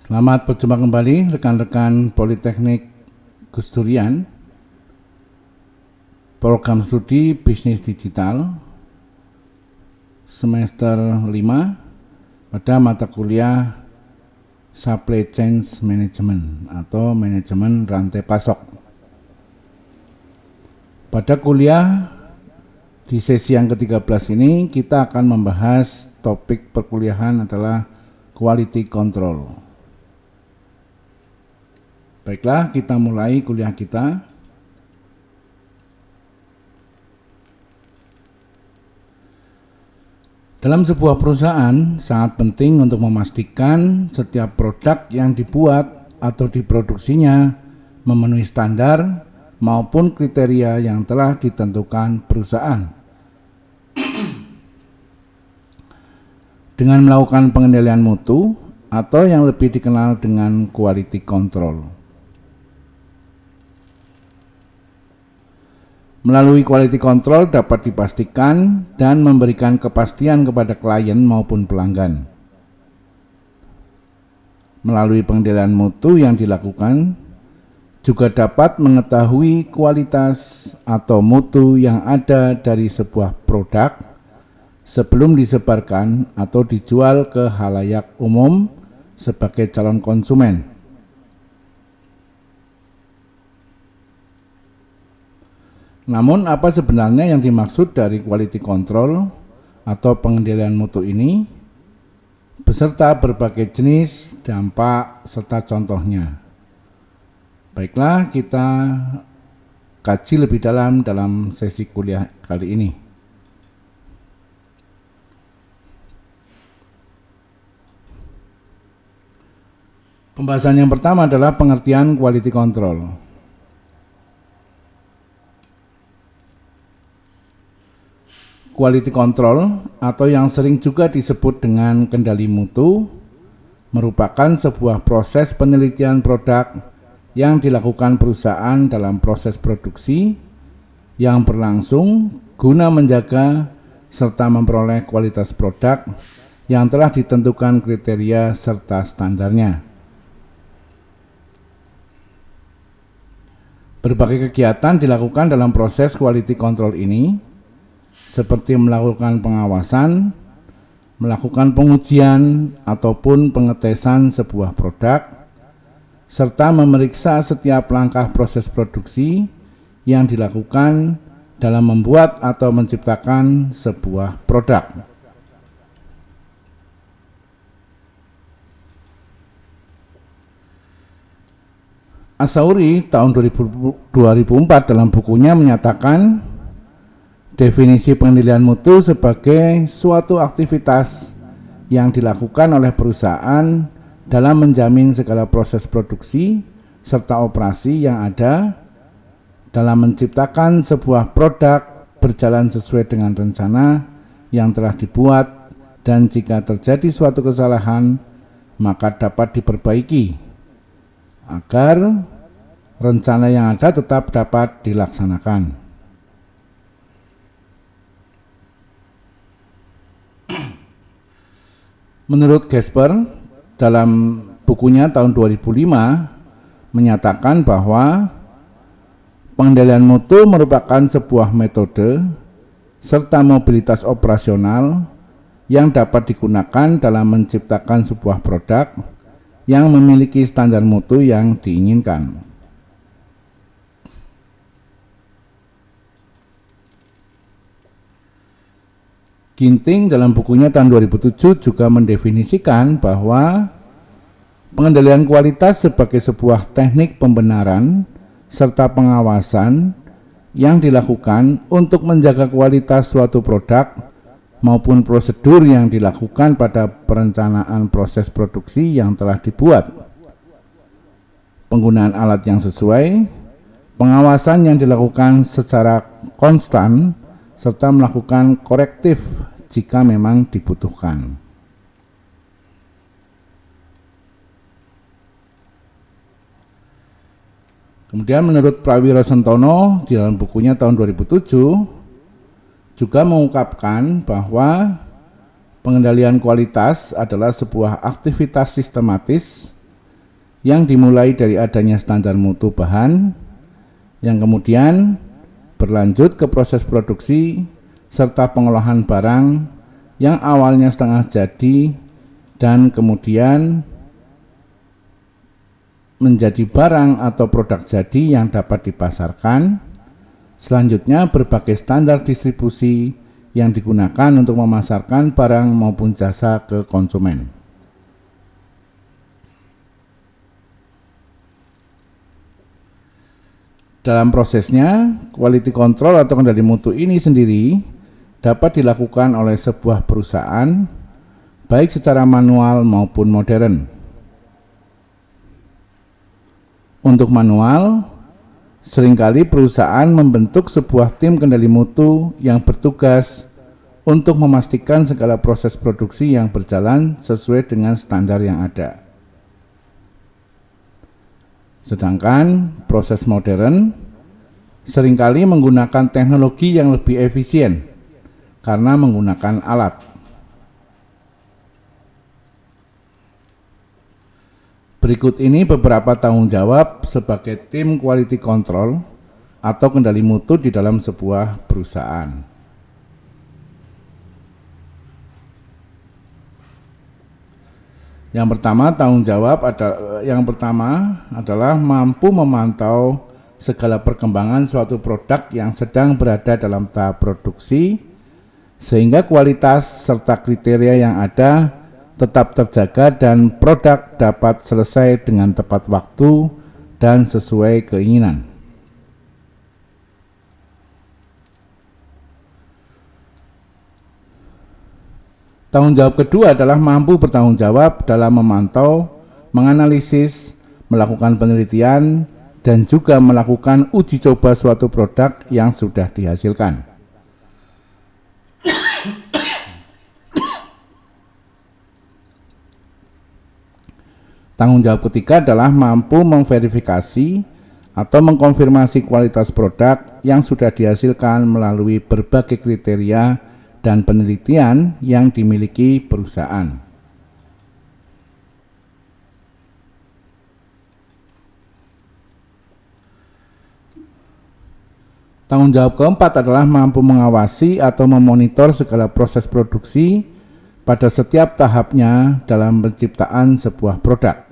Selamat berjumpa kembali rekan-rekan Politeknik Gus Durian, program studi bisnis digital semester 5 pada mata kuliah Supply Chain Management atau manajemen rantai pasok. Pada kuliah di sesi yang ke-13 ini kita akan membahas topik perkuliahan adalah quality control. Baiklah, kita mulai kuliah kita. Dalam sebuah perusahaan, sangat penting untuk memastikan setiap produk yang dibuat atau diproduksinya memenuhi standar maupun kriteria yang telah ditentukan perusahaan. Dengan melakukan pengendalian mutu atau yang lebih dikenal dengan quality control. Melalui quality control dapat dipastikan dan memberikan kepastian kepada klien maupun pelanggan. Melalui pengendalian mutu yang dilakukan, juga dapat mengetahui kualitas atau mutu yang ada dari sebuah produk sebelum disebarkan atau dijual ke khalayak umum sebagai calon konsumen. Namun apa sebenarnya yang dimaksud dari quality control atau pengendalian mutu ini, beserta berbagai jenis, dampak, serta contohnya. Baiklah, kita kaji lebih dalam sesi kuliah kali ini. Pembahasan yang pertama adalah pengertian quality control. Quality control atau yang sering juga disebut dengan kendali mutu merupakan sebuah proses penelitian produk yang dilakukan perusahaan dalam proses produksi yang berlangsung guna menjaga serta memperoleh kualitas produk yang telah ditentukan kriteria serta standarnya. Berbagai kegiatan dilakukan dalam proses quality control ini, seperti melakukan pengawasan, melakukan pengujian ataupun pengetesan sebuah produk, serta memeriksa setiap langkah proses produksi yang dilakukan dalam membuat atau menciptakan sebuah produk. Asauri tahun 2004 dalam bukunya menyatakan definisi pengendalian mutu sebagai suatu aktivitas yang dilakukan oleh perusahaan dalam menjamin segala proses produksi serta operasi yang ada dalam menciptakan sebuah produk berjalan sesuai dengan rencana yang telah dibuat, dan jika terjadi suatu kesalahan maka dapat diperbaiki agar rencana yang ada tetap dapat dilaksanakan. Menurut Gasper, dalam bukunya tahun 2005 menyatakan bahwa pengendalian mutu merupakan sebuah metode serta mobilitas operasional yang dapat digunakan dalam menciptakan sebuah produk yang memiliki standar mutu yang diinginkan. Ginting dalam bukunya tahun 2007 juga mendefinisikan bahwa pengendalian kualitas sebagai sebuah teknik pembenaran serta pengawasan yang dilakukan untuk menjaga kualitas suatu produk maupun prosedur yang dilakukan pada perencanaan proses produksi yang telah dibuat. Penggunaan alat yang sesuai, pengawasan yang dilakukan secara konstan, serta melakukan korektif jika memang dibutuhkan. Kemudian menurut Prawiro Sentono di dalam bukunya tahun 2007 juga mengungkapkan bahwa pengendalian kualitas adalah sebuah aktivitas sistematis yang dimulai dari adanya standar mutu bahan, yang kemudian berlanjut ke proses produksi serta pengolahan barang yang awalnya setengah jadi dan kemudian menjadi barang atau produk jadi yang dapat dipasarkan. Selanjutnya, berbagai standar distribusi yang digunakan untuk memasarkan barang maupun jasa ke konsumen. Dalam prosesnya, quality control atau kendali mutu ini sendiri dapat dilakukan oleh sebuah perusahaan, baik secara manual maupun modern. Untuk manual, seringkali perusahaan membentuk sebuah tim kendali mutu yang bertugas untuk memastikan segala proses produksi yang berjalan sesuai dengan standar yang ada. Sedangkan proses modern seringkali menggunakan teknologi yang lebih efisien karena menggunakan alat. Berikut ini beberapa tanggung jawab sebagai tim quality control atau kendali mutu di dalam sebuah perusahaan. Yang pertama adalah mampu memantau segala perkembangan suatu produk yang sedang berada dalam tahap produksi, sehingga kualitas serta kriteria yang ada tetap terjaga dan produk dapat selesai dengan tepat waktu dan sesuai keinginan. Tanggung jawab kedua adalah mampu bertanggung jawab dalam memantau, menganalisis, melakukan penelitian, dan juga melakukan uji coba suatu produk yang sudah dihasilkan. Tanggung jawab ketiga adalah mampu memverifikasi atau mengkonfirmasi kualitas produk yang sudah dihasilkan melalui berbagai kriteria dan penelitian yang dimiliki perusahaan. Tanggung jawab keempat adalah mampu mengawasi atau memonitor segala proses produksi pada setiap tahapnya dalam penciptaan sebuah produk.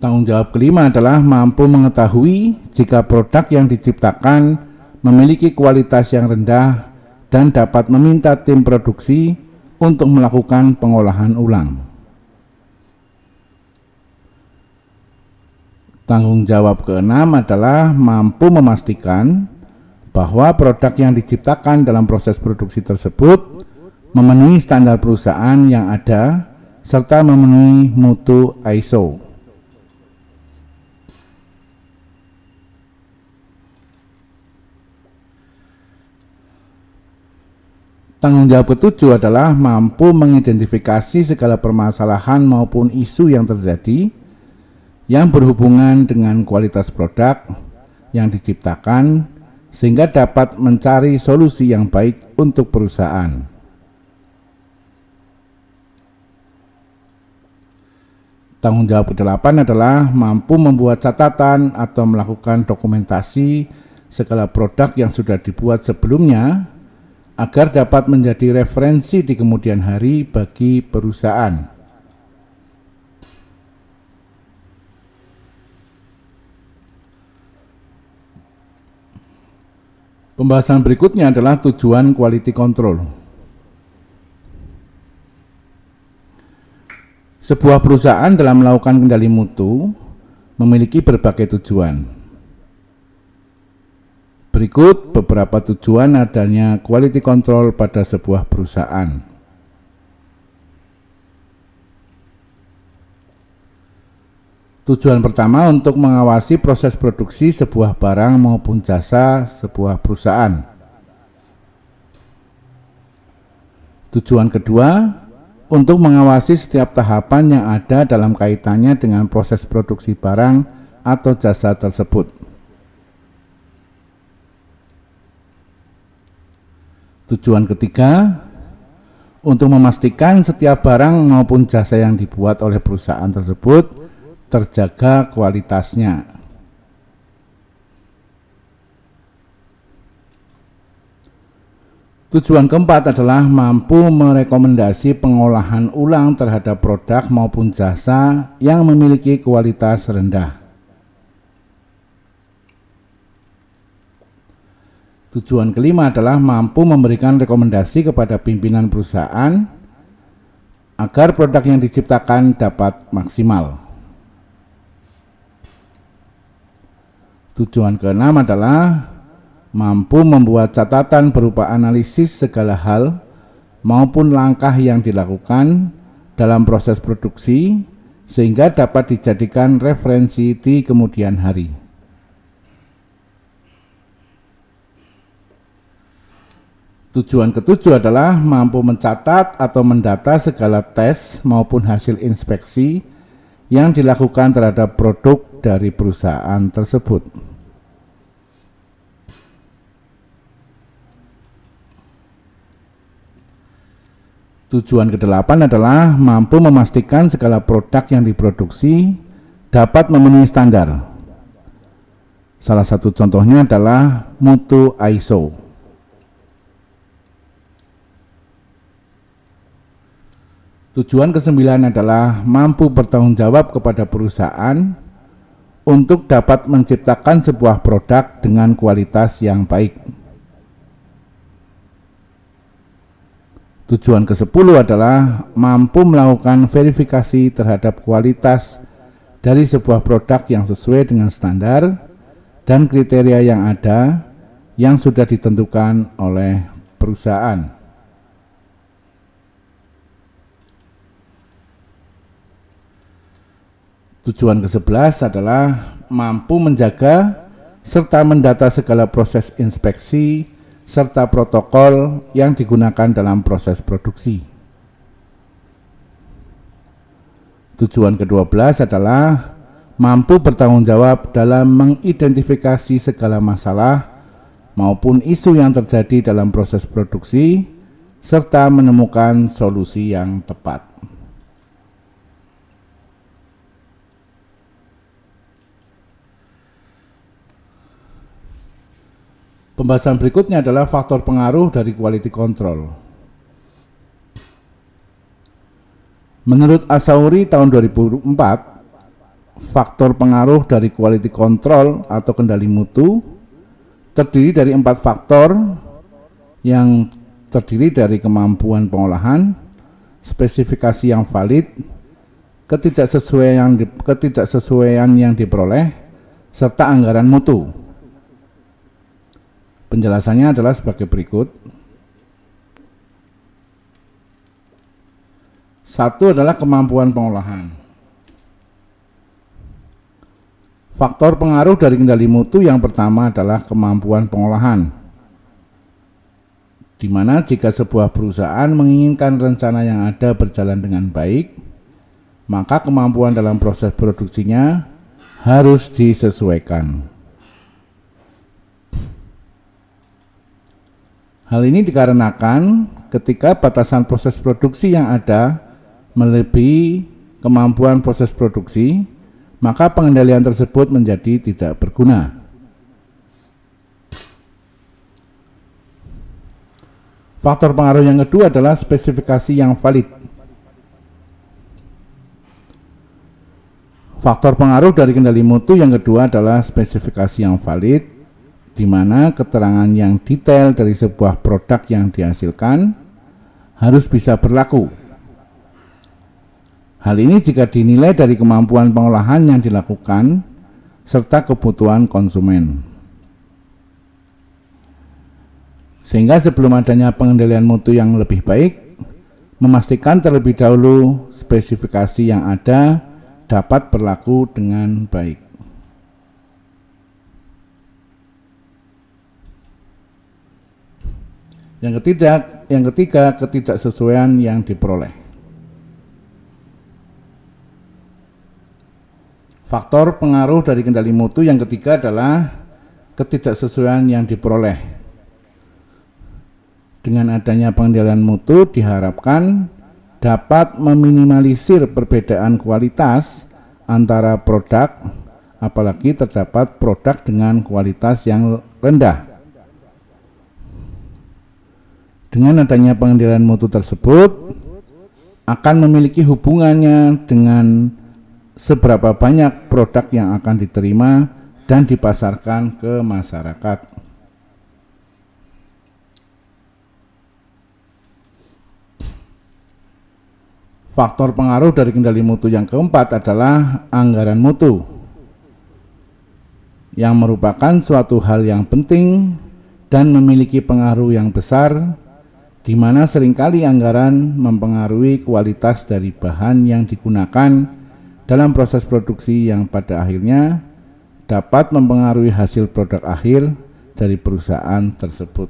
Tanggung jawab kelima adalah mampu mengetahui jika produk yang diciptakan memiliki kualitas yang rendah dan dapat meminta tim produksi untuk melakukan pengolahan ulang. Tanggung jawab keenam adalah mampu memastikan bahwa produk yang diciptakan dalam proses produksi tersebut memenuhi standar perusahaan yang ada serta memenuhi mutu ISO. Tanggung jawab ketujuh adalah mampu mengidentifikasi segala permasalahan maupun isu yang terjadi yang berhubungan dengan kualitas produk yang diciptakan sehingga dapat mencari solusi yang baik untuk perusahaan. Tanggung jawab ke-8 adalah mampu membuat catatan atau melakukan dokumentasi segala produk yang sudah dibuat sebelumnya agar dapat menjadi referensi di kemudian hari bagi perusahaan. Pembahasan berikutnya adalah tujuan quality control. Sebuah perusahaan dalam melakukan kendali mutu memiliki berbagai tujuan. Berikut beberapa tujuan adanya quality control pada sebuah perusahaan. Tujuan pertama untuk mengawasi proses produksi sebuah barang maupun jasa sebuah perusahaan. Tujuan kedua untuk mengawasi setiap tahapan yang ada dalam kaitannya dengan proses produksi barang atau jasa tersebut. Tujuan ketiga untuk memastikan setiap barang maupun jasa yang dibuat oleh perusahaan tersebut terjaga kualitasnya. Tujuan keempat adalah mampu merekomendasi pengolahan ulang terhadap produk maupun jasa yang memiliki kualitas rendah. Tujuan kelima adalah mampu memberikan rekomendasi kepada pimpinan perusahaan agar produk yang diciptakan dapat maksimal. Tujuan keenam adalah mampu membuat catatan berupa analisis segala hal maupun langkah yang dilakukan dalam proses produksi sehingga dapat dijadikan referensi di kemudian hari. Tujuan ketujuh adalah mampu mencatat atau mendata segala tes maupun hasil inspeksi yang dilakukan terhadap produk dari perusahaan tersebut. Tujuan kedelapan adalah mampu memastikan segala produk yang diproduksi dapat memenuhi standar. Salah satu contohnya adalah mutu ISO. Tujuan kesembilan adalah mampu bertanggung jawab kepada perusahaan untuk dapat menciptakan sebuah produk dengan kualitas yang baik. Tujuan ke-10 adalah mampu melakukan verifikasi terhadap kualitas dari sebuah produk yang sesuai dengan standar dan kriteria yang ada yang sudah ditentukan oleh perusahaan. Tujuan ke-11 adalah mampu menjaga serta mendata segala proses inspeksi serta protokol yang digunakan dalam proses produksi. Tujuan ke-12 adalah mampu bertanggung jawab dalam mengidentifikasi segala masalah maupun isu yang terjadi dalam proses produksi serta menemukan solusi yang tepat. Pembahasan berikutnya adalah faktor pengaruh dari quality control. Menurut Asauri tahun 2004, faktor pengaruh dari quality control atau kendali mutu terdiri dari 4 faktor yang terdiri dari kemampuan pengolahan, spesifikasi yang valid, ketidaksesuaian yang diperoleh, serta anggaran mutu. Penjelasannya adalah sebagai berikut. 1 adalah kemampuan pengolahan. Faktor pengaruh dari kendali mutu yang pertama adalah kemampuan pengolahan, di mana jika sebuah perusahaan menginginkan rencana yang ada berjalan dengan baik, maka kemampuan dalam proses produksinya harus disesuaikan. Hal ini dikarenakan ketika batasan proses produksi yang ada melebihi kemampuan proses produksi, maka pengendalian tersebut menjadi tidak berguna. Faktor pengaruh yang kedua adalah spesifikasi yang valid. Faktor pengaruh dari kendali mutu yang kedua adalah spesifikasi yang valid, di mana keterangan yang detail dari sebuah produk yang dihasilkan harus bisa berlaku. Hal ini jika dinilai dari kemampuan pengolahan yang dilakukan serta kebutuhan konsumen. Sehingga sebelum adanya pengendalian mutu yang lebih baik, memastikan terlebih dahulu spesifikasi yang ada dapat berlaku dengan baik. Yang ketiga, ketidaksesuaian yang diperoleh. Faktor pengaruh dari kendali mutu yang ketiga adalah ketidaksesuaian yang diperoleh. Dengan adanya pengendalian mutu diharapkan dapat meminimalisir perbedaan kualitas antara produk, apalagi terdapat produk dengan kualitas yang rendah. Dengan adanya pengendalian mutu tersebut akan memiliki hubungannya dengan seberapa banyak produk yang akan diterima dan dipasarkan ke masyarakat. Faktor pengaruh dari kendali mutu yang keempat adalah anggaran mutu, yang merupakan suatu hal yang penting dan memiliki pengaruh yang besar, di mana seringkali anggaran mempengaruhi kualitas dari bahan yang digunakan dalam proses produksi yang pada akhirnya dapat mempengaruhi hasil produk akhir dari perusahaan tersebut.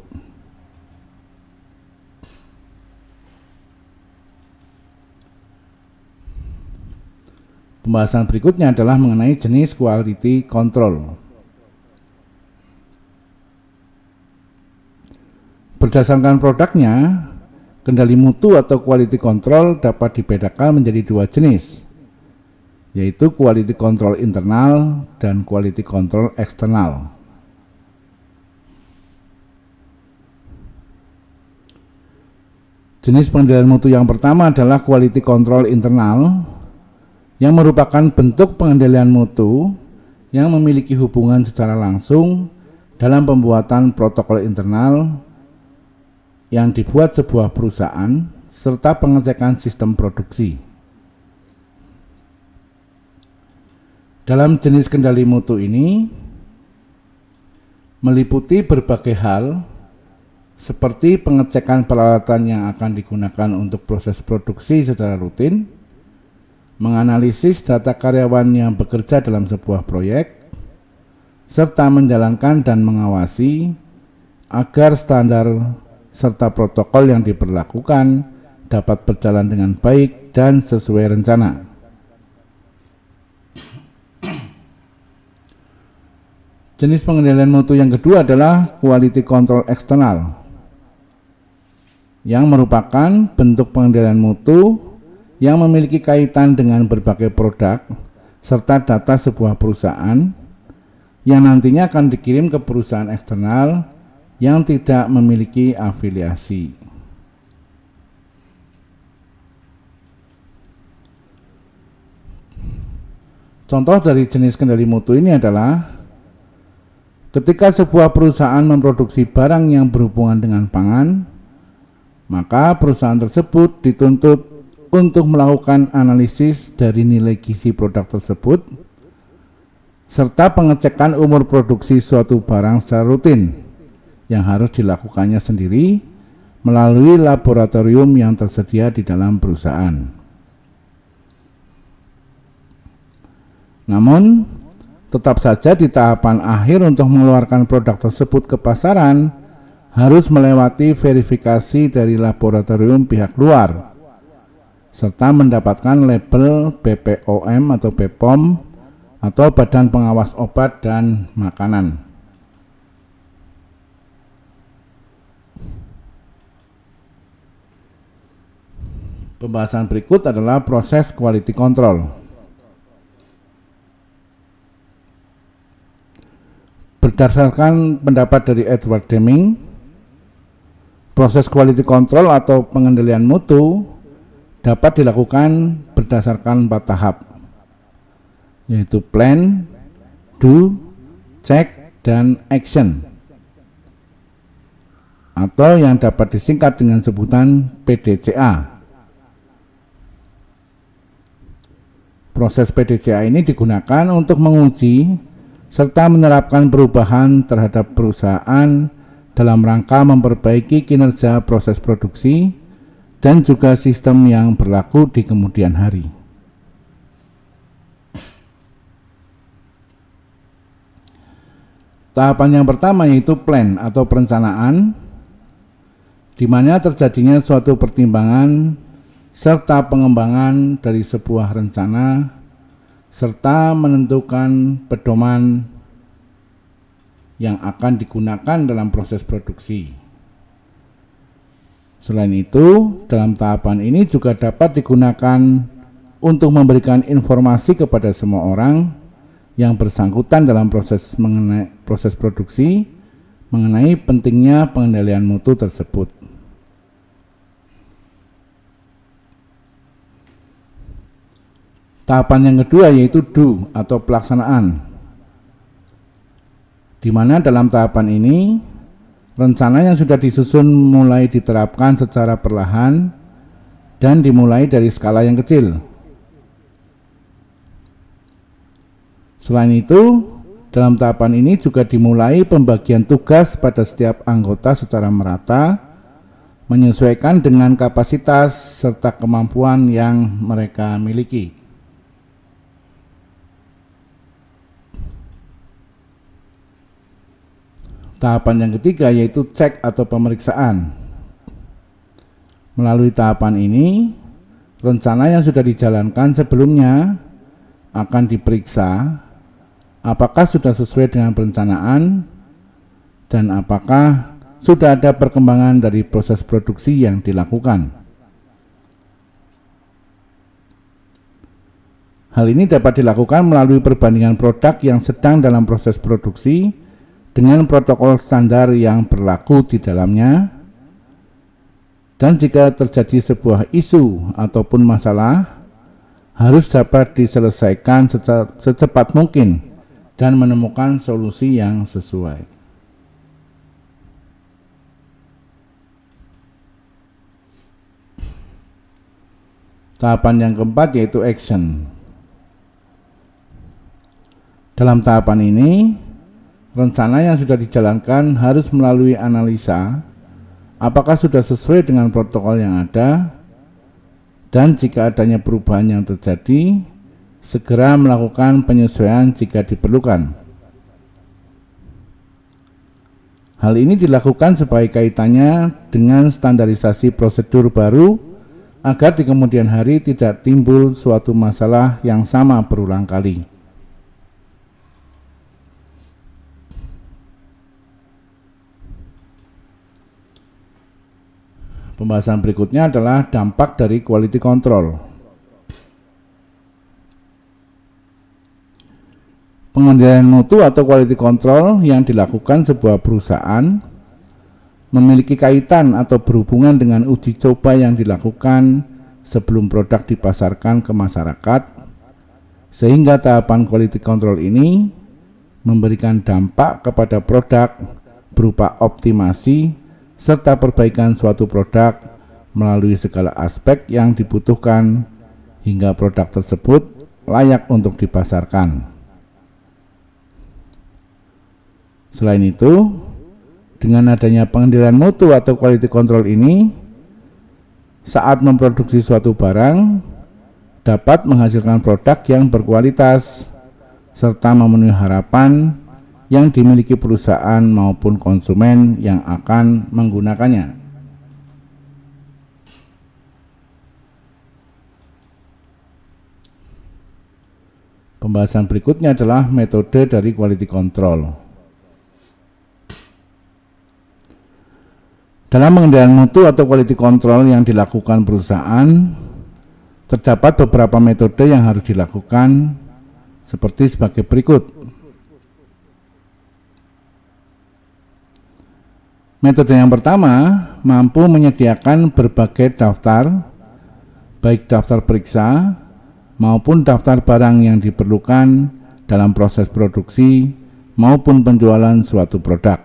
Pembahasan berikutnya adalah mengenai jenis quality control. Berdasarkan produknya, kendali mutu atau quality control dapat dibedakan menjadi dua jenis, yaitu quality control internal dan quality control eksternal. Jenis pengendalian mutu yang pertama adalah quality control internal, yang merupakan bentuk pengendalian mutu yang memiliki hubungan secara langsung dalam pembuatan protokol internal yang dibuat sebuah perusahaan serta pengecekan sistem produksi. Dalam jenis kendali mutu ini meliputi berbagai hal seperti pengecekan peralatan yang akan digunakan untuk proses produksi secara rutin, menganalisis data karyawan yang bekerja dalam sebuah proyek, serta menjalankan dan mengawasi agar standar serta protokol yang diberlakukan dapat berjalan dengan baik dan sesuai rencana. Jenis pengendalian mutu yang kedua adalah quality control eksternal, yang merupakan bentuk pengendalian mutu yang memiliki kaitan dengan berbagai produk serta data sebuah perusahaan yang nantinya akan dikirim ke perusahaan eksternal yang tidak memiliki afiliasi. Contoh dari jenis kendali mutu ini adalah ketika sebuah perusahaan memproduksi barang yang berhubungan dengan pangan, maka perusahaan tersebut dituntut untuk melakukan analisis dari nilai gizi produk tersebut serta pengecekan umur produksi suatu barang secara rutin yang harus dilakukannya sendiri melalui laboratorium yang tersedia di dalam perusahaan. Namun, tetap saja di tahapan akhir untuk mengeluarkan produk tersebut ke pasaran harus melewati verifikasi dari laboratorium pihak luar serta mendapatkan label BPOM atau BPOM atau Badan Pengawas Obat dan Makanan. Pembahasan berikut adalah proses quality control. Berdasarkan pendapat dari Edward Deming, proses quality control atau pengendalian mutu dapat dilakukan berdasarkan 4 tahap, yaitu plan, do, check, dan action, atau yang dapat disingkat dengan sebutan PDCA. Proses PDCA ini digunakan untuk menguji serta menerapkan perubahan terhadap perusahaan dalam rangka memperbaiki kinerja proses produksi dan juga sistem yang berlaku di kemudian hari. Tahapan yang pertama yaitu plan atau perencanaan, di mana terjadinya suatu pertimbangan serta pengembangan dari sebuah rencana serta menentukan pedoman yang akan digunakan dalam proses produksi. Selain itu, dalam tahapan ini juga dapat digunakan untuk memberikan informasi kepada semua orang yang bersangkutan dalam proses produksi mengenai pentingnya pengendalian mutu tersebut. Tahapan yang kedua yaitu do atau pelaksanaan, di mana dalam tahapan ini rencana yang sudah disusun mulai diterapkan secara perlahan dan dimulai dari skala yang kecil. Selain itu, dalam tahapan ini juga dimulai pembagian tugas pada setiap anggota secara merata, menyesuaikan dengan kapasitas serta kemampuan yang mereka miliki. Tahapan yang ketiga yaitu cek atau pemeriksaan. Melalui tahapan ini, rencana yang sudah dijalankan sebelumnya akan diperiksa apakah sudah sesuai dengan perencanaan dan apakah sudah ada perkembangan dari proses produksi yang dilakukan. Hal ini dapat dilakukan melalui perbandingan produk yang sedang dalam proses produksi dengan protokol standar yang berlaku di dalamnya, dan jika terjadi sebuah isu ataupun masalah harus dapat diselesaikan secepat mungkin dan menemukan solusi yang sesuai. Tahapan yang keempat yaitu action. Dalam tahapan ini, rencana yang sudah dijalankan harus melalui analisa apakah sudah sesuai dengan protokol yang ada, dan jika adanya perubahan yang terjadi, segera melakukan penyesuaian jika diperlukan. Hal ini dilakukan sebagai kaitannya dengan standarisasi prosedur baru agar di kemudian hari tidak timbul suatu masalah yang sama berulang kali. Pembahasan berikutnya adalah dampak dari quality control. Pengendalian mutu atau quality control yang dilakukan sebuah perusahaan memiliki kaitan atau berhubungan dengan uji coba yang dilakukan sebelum produk dipasarkan ke masyarakat, sehingga tahapan quality control ini memberikan dampak kepada produk berupa optimasi serta perbaikan suatu produk melalui segala aspek yang dibutuhkan hingga produk tersebut layak untuk dipasarkan. Selain itu, dengan adanya pengendalian mutu atau quality control ini, saat memproduksi suatu barang dapat menghasilkan produk yang berkualitas serta memenuhi harapan yang dimiliki perusahaan maupun konsumen yang akan menggunakannya. Pembahasan berikutnya adalah metode dari quality control. Dalam pengendalian mutu atau quality control yang dilakukan perusahaan, terdapat beberapa metode yang harus dilakukan seperti sebagai berikut. Metode yang pertama, mampu menyediakan berbagai daftar, baik daftar periksa maupun daftar barang yang diperlukan dalam proses produksi maupun penjualan suatu produk.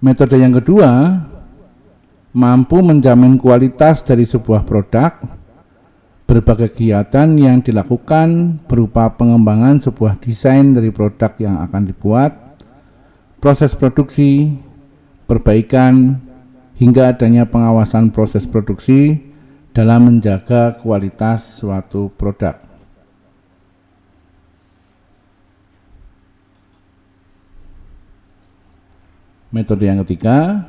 Metode yang kedua, mampu menjamin kualitas dari sebuah produk. Berbagai kegiatan yang dilakukan berupa pengembangan sebuah desain dari produk yang akan dibuat, proses produksi, perbaikan, hingga adanya pengawasan proses produksi dalam menjaga kualitas suatu produk. Metode yang ketiga,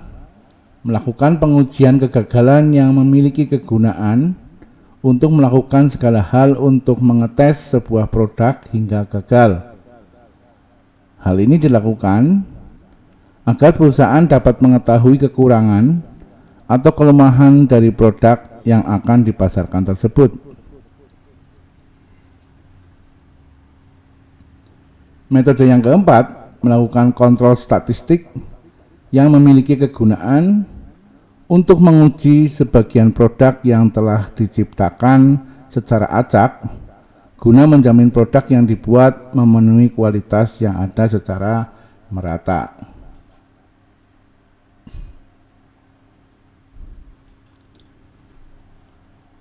melakukan pengujian kegagalan yang memiliki kegunaan untuk melakukan segala hal untuk mengetes sebuah produk hingga gagal. Hal ini dilakukan agar perusahaan dapat mengetahui kekurangan atau kelemahan dari produk yang akan dipasarkan tersebut. Metode yang keempat, melakukan kontrol statistik yang memiliki kegunaan untuk menguji sebagian produk yang telah diciptakan secara acak guna menjamin produk yang dibuat memenuhi kualitas yang ada secara merata.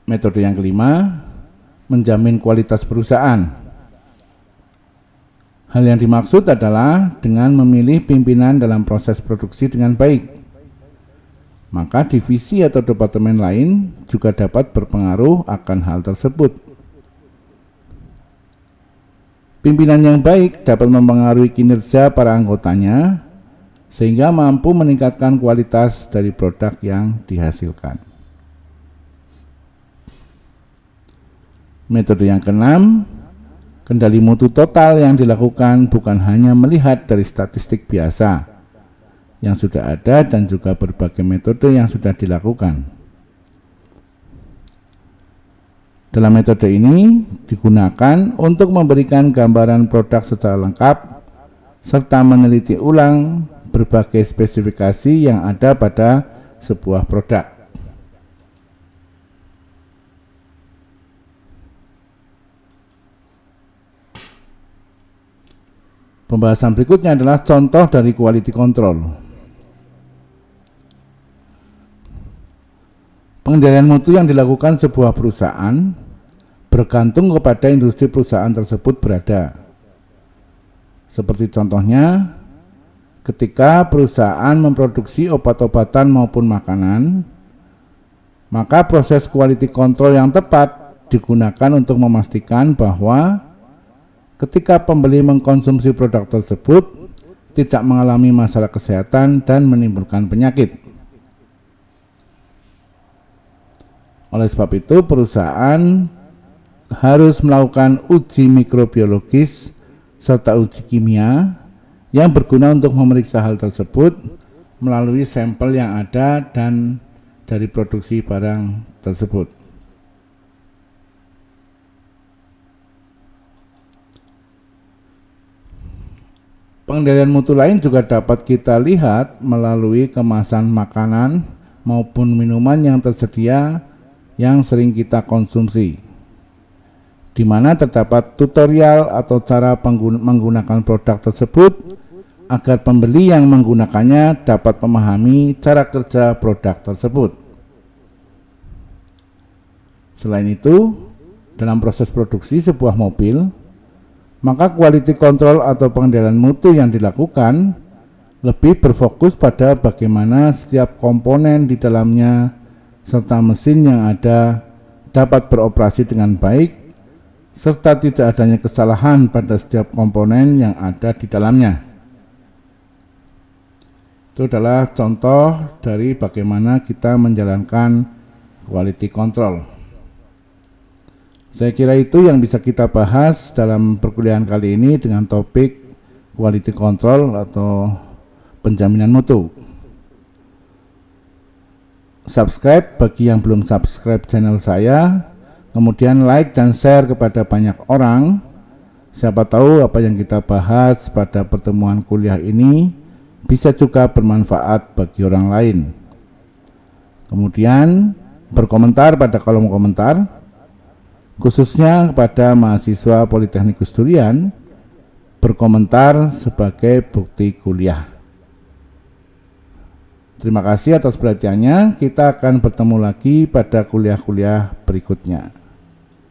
Metode yang kelima, menjamin kualitas perusahaan. Hal yang dimaksud adalah dengan memilih pimpinan dalam proses produksi dengan baik. Maka divisi atau departemen lain juga dapat berpengaruh akan hal tersebut. Pimpinan yang baik dapat mempengaruhi kinerja para anggotanya sehingga mampu meningkatkan kualitas dari produk yang dihasilkan. Metode yang keenam, kendali mutu total yang dilakukan bukan hanya melihat dari statistik biasa yang sudah ada dan juga berbagai metode yang sudah dilakukan. Dalam metode ini digunakan untuk memberikan gambaran produk secara lengkap serta meneliti ulang berbagai spesifikasi yang ada pada sebuah produk. Pembahasan berikutnya adalah contoh dari quality control. Pengendalian mutu yang dilakukan sebuah perusahaan bergantung kepada industri perusahaan tersebut berada. Seperti contohnya, ketika perusahaan memproduksi obat-obatan maupun makanan, maka proses quality control yang tepat digunakan untuk memastikan bahwa ketika pembeli mengkonsumsi produk tersebut tidak mengalami masalah kesehatan dan menimbulkan penyakit. Oleh sebab itu, perusahaan harus melakukan uji mikrobiologis serta uji kimia yang berguna untuk memeriksa hal tersebut melalui sampel yang ada dan dari produksi barang tersebut. Pengendalian mutu lain juga dapat kita lihat melalui kemasan makanan maupun minuman yang tersedia yang sering kita konsumsi, di mana terdapat tutorial atau cara menggunakan produk tersebut agar pembeli yang menggunakannya dapat memahami cara kerja produk tersebut. Selain itu, dalam proses produksi sebuah mobil, maka quality control atau pengendalian mutu yang dilakukan lebih berfokus pada bagaimana setiap komponen di dalamnya serta mesin yang ada dapat beroperasi dengan baik serta tidak adanya kesalahan pada setiap komponen yang ada di dalamnya. Itu adalah contoh dari bagaimana kita menjalankan quality control. Saya kira itu yang bisa kita bahas dalam perkuliahan kali ini dengan topik quality control atau penjaminan mutu. Subscribe bagi yang belum subscribe channel saya, kemudian like dan share kepada banyak orang. Siapa tahu apa yang kita bahas pada pertemuan kuliah ini bisa juga bermanfaat bagi orang lain. Kemudian berkomentar pada kolom komentar, khususnya kepada mahasiswa Politeknik Gus Durian, berkomentar sebagai bukti kuliah. Terima kasih atas perhatiannya. Kita akan bertemu lagi pada kuliah-kuliah berikutnya.